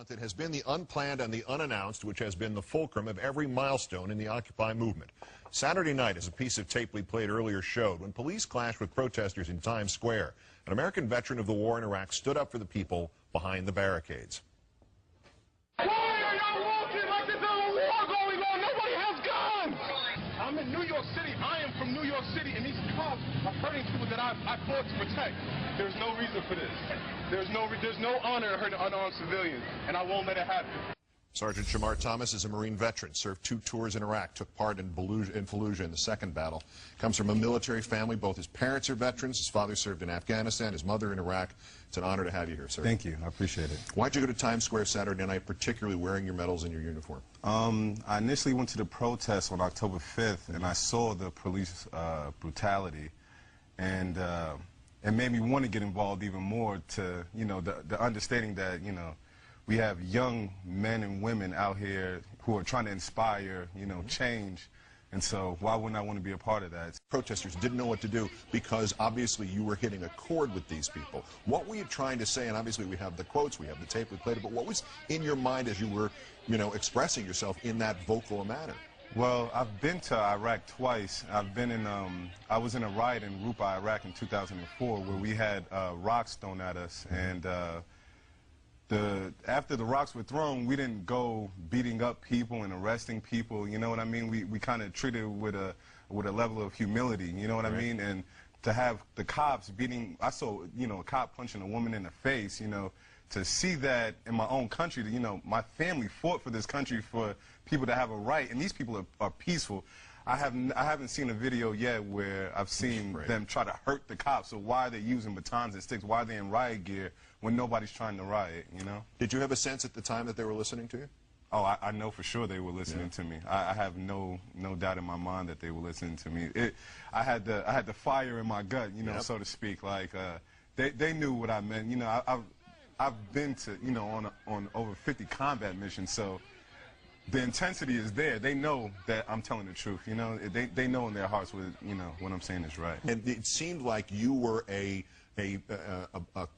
month, it has been the unplanned and the unannounced which has been the fulcrum of every milestone in the Occupy movement. Saturday night, as a piece of tape we played earlier showed, when police clashed with protesters in Times Square, an American veteran of the war in Iraq stood up for the people behind the barricades. Why are y'all walking like there's a war going on? Nobody has guns! I'm in New York City. I am from New York City, and these cops are hurting people that I fought to protect. There's no reason for this. There's no honor in hurting unarmed civilians, and I won't let it happen. Sergeant Shamar Thomas is a Marine veteran, served 2 tours in Iraq, took part in Fallujah in the second battle. Comes from a military family. Both his parents are veterans. His father served in Afghanistan, his mother in Iraq. It's an honor to have you here, sir. Thank you. I appreciate it. Why'd you go to Times Square Saturday night, particularly wearing your medals and your uniform? I initially went to the protest on October 5th, and I saw the police brutality, and it made me want to get involved even more to, you know, the understanding that, you know, we have young men and women out here who are trying to inspire, you know, change. And so why wouldn't I want to be a part of that? Protesters didn't know what to do because obviously you were hitting a chord with these people. What were you trying to say? And obviously we have the quotes, we have the tape, we played it, but what was in your mind as you were, you know, expressing yourself in that vocal manner? Well, I've been to Iraq twice. I've been in, I was in a riot in Rupa, Iraq in 2004 where we had rocks thrown at us, and after the rocks were thrown, we didn't go beating up people and arresting people, you know what I mean? We kind of treated it with a level of humility, you know what I mean? And to have the cops beating, I saw, you know, a cop punching a woman in the face, you know, to see that in my own country, you know, my family fought for this country for people to have a right, and these people are peaceful. I haven't seen a video yet where I've seen them try to hurt the cops. So why are they using batons and sticks? Why are they in riot gear when nobody's trying to riot, you know? Did you have a sense at the time that they were listening to you? Oh, I know for sure they were listening to me. I have no doubt in my mind that they were listening to me. I had the fire in my gut, you know, so to speak. Like they knew what I meant. You know, I've been to, you know, on over 50 combat missions, so the intensity is there. They know that I'm telling the truth. You know, they know in their hearts what, you know, what I'm saying is right. And it seemed like you were a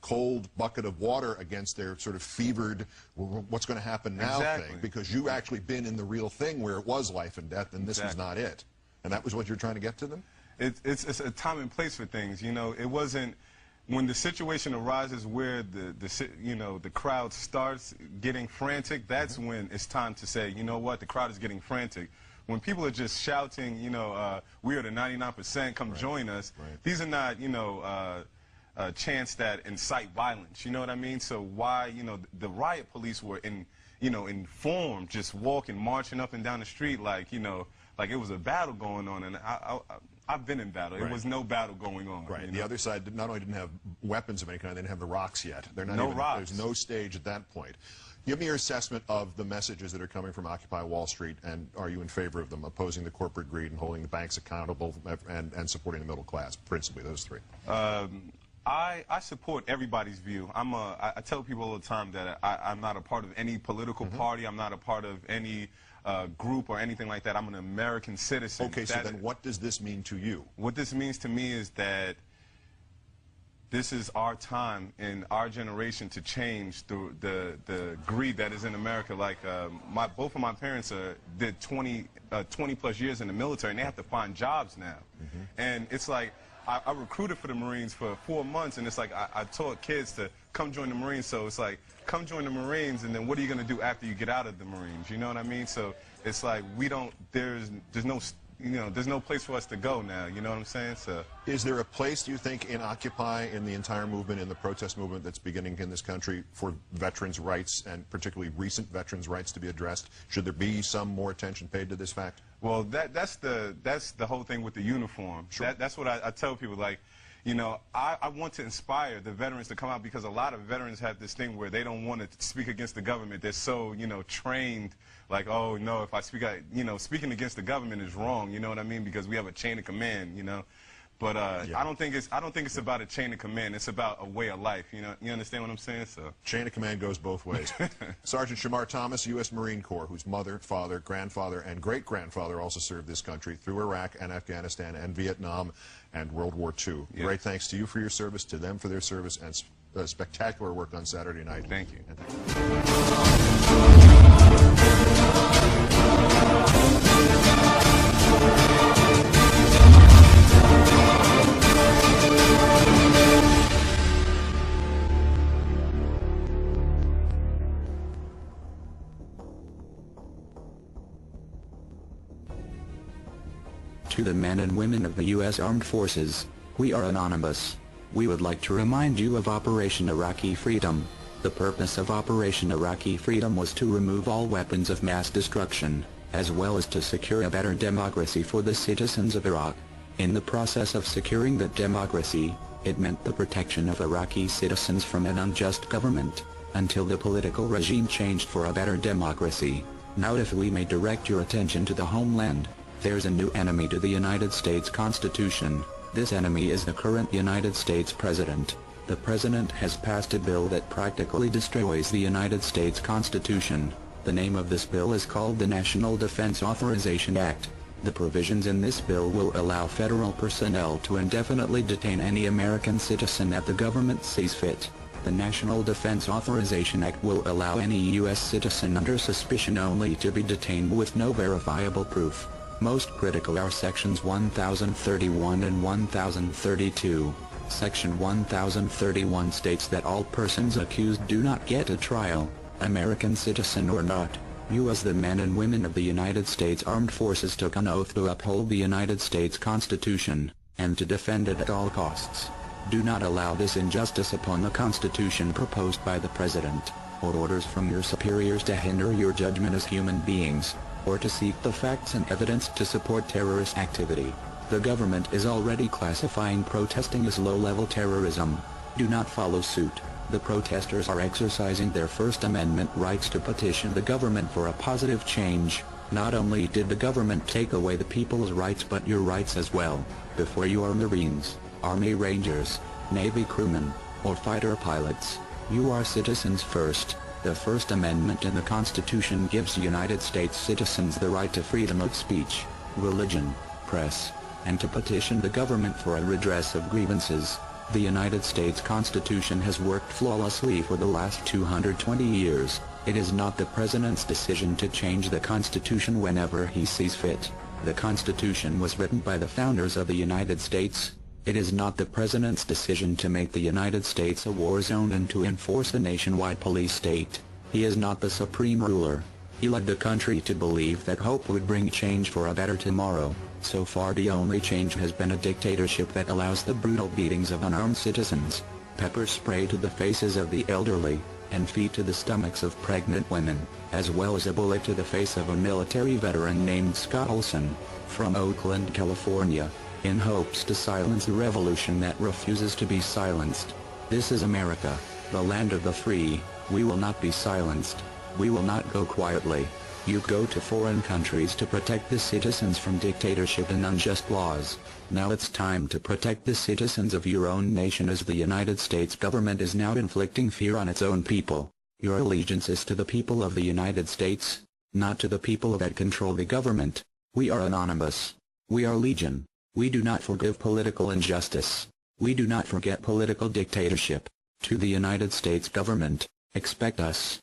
cold bucket of water against their sort of fevered, what's going to happen now thing, because you actually been in the real thing where it was life and death, and this was not it. And that was what you're trying to get to them? It's a time and place for things. You know, it wasn't. When the situation arises where the crowd starts getting frantic, that's when it's time to say, you know what, the crowd is getting frantic. When people are just shouting, you know, we are the 99%, come join us, these are not, you know, chants that incite violence, you know what I mean? So why, you know, the riot police were informed, just walking, marching up and down the street like, you know, like it was a battle going on, and I've been in battle. It was no battle going on. Right. You know? The other side not only didn't have weapons of any kind, they didn't have the rocks yet. They're not no even, rocks. There's no stage at that point. Give me your assessment of the messages that are coming from Occupy Wall Street, and are you in favor of them, opposing the corporate greed and holding the banks accountable and supporting the middle class, principally those three? I support everybody's view. I tell people all the time that I'm not a part of any political party. I'm not a part of any group or anything like that. I'm an American citizen. Okay, so then what does this mean to you? What this means to me is that this is our time in our generation to change the greed that is in America. Like both of my parents did 20 plus years in the military, and they have to find jobs now. And it's like I recruited for the Marines for 4 months, and it's like I taught kids to come join the Marines. So it's like, come join the Marines, and then what are you going to do after you get out of the Marines? You know what I mean? So it's like there's no, you know, there's no place for us to go now. You know what I'm saying? So is there a place, do you think, in Occupy, in the entire movement, in the protest movement that's beginning in this country, for veterans' rights, and particularly recent veterans' rights, to be addressed? Should there be some more attention paid to this fact? Well, that's the whole thing with the uniform. Sure. That's what I tell people. Like, you know, I want to inspire the veterans to come out, because a lot of veterans have this thing where they don't want to speak against the government. They're so, you know, trained, like, oh, no, if I speak out, you know, speaking against the government is wrong, you know what I mean, because we have a chain of command, you know. But I don't think it's about a chain of command. It's about a way of life. You know, you understand what I'm saying? So chain of command goes both ways. Sergeant Shamar Thomas, U.S. Marine Corps, whose mother, father, grandfather, and great-grandfather also served this country through Iraq and Afghanistan and Vietnam and World War II. Yes. Great thanks to you for your service, to them for their service, and spectacular work on Saturday night. Thank you. To the men and women of the U.S. Armed Forces, we are anonymous. We would like to remind you of Operation Iraqi Freedom. The purpose of Operation Iraqi Freedom was to remove all weapons of mass destruction, as well as to secure a better democracy for the citizens of Iraq. In the process of securing that democracy, it meant the protection of Iraqi citizens from an unjust government, until the political regime changed for a better democracy. Now if we may direct your attention to the homeland, there's a new enemy to the United States Constitution. This enemy is the current United States President. The President has passed a bill that practically destroys the United States Constitution. The name of this bill is called the National Defense Authorization Act. The provisions in this bill will allow federal personnel to indefinitely detain any American citizen that the government sees fit. The National Defense Authorization Act will allow any U.S. citizen under suspicion only to be detained with no verifiable proof. Most critical are Sections 1031 and 1032. Section 1031 states that all persons accused do not get a trial, American citizen or not. You as the men and women of the United States Armed Forces took an oath to uphold the United States Constitution, and to defend it at all costs. Do not allow this injustice upon the Constitution proposed by the President, or orders from your superiors to hinder your judgment as human beings, or to seek the facts and evidence to support terrorist activity. The government is already classifying protesting as low-level terrorism. Do not follow suit. The protesters are exercising their First Amendment rights to petition the government for a positive change. Not only did the government take away the people's rights but your rights as well. Before you are Marines, Army Rangers, Navy crewmen, or fighter pilots, you are citizens first. The First Amendment in the Constitution gives United States citizens the right to freedom of speech, religion, press, and to petition the government for a redress of grievances. The United States Constitution has worked flawlessly for the last 220 years. It is not the President's decision to change the Constitution whenever he sees fit. The Constitution was written by the founders of the United States. It is not the President's decision to make the United States a war zone and to enforce a nationwide police state. He is not the supreme ruler. He led the country to believe that hope would bring change for a better tomorrow. So far the only change has been a dictatorship that allows the brutal beatings of unarmed citizens, pepper spray to the faces of the elderly, and feet to the stomachs of pregnant women, as well as a bullet to the face of a military veteran named Scott Olson, from Oakland, California, in hopes to silence the revolution that refuses to be silenced. This is America, the land of the free. We will not be silenced. We will not go quietly. You go to foreign countries to protect the citizens from dictatorship and unjust laws. Now it's time to protect the citizens of your own nation, as the United States government is now inflicting fear on its own people. Your allegiance is to the people of the United States, not to the people that control the government. We are anonymous. We are legion. We do not forgive political injustice. We do not forget political dictatorship. To the United States government, expect us.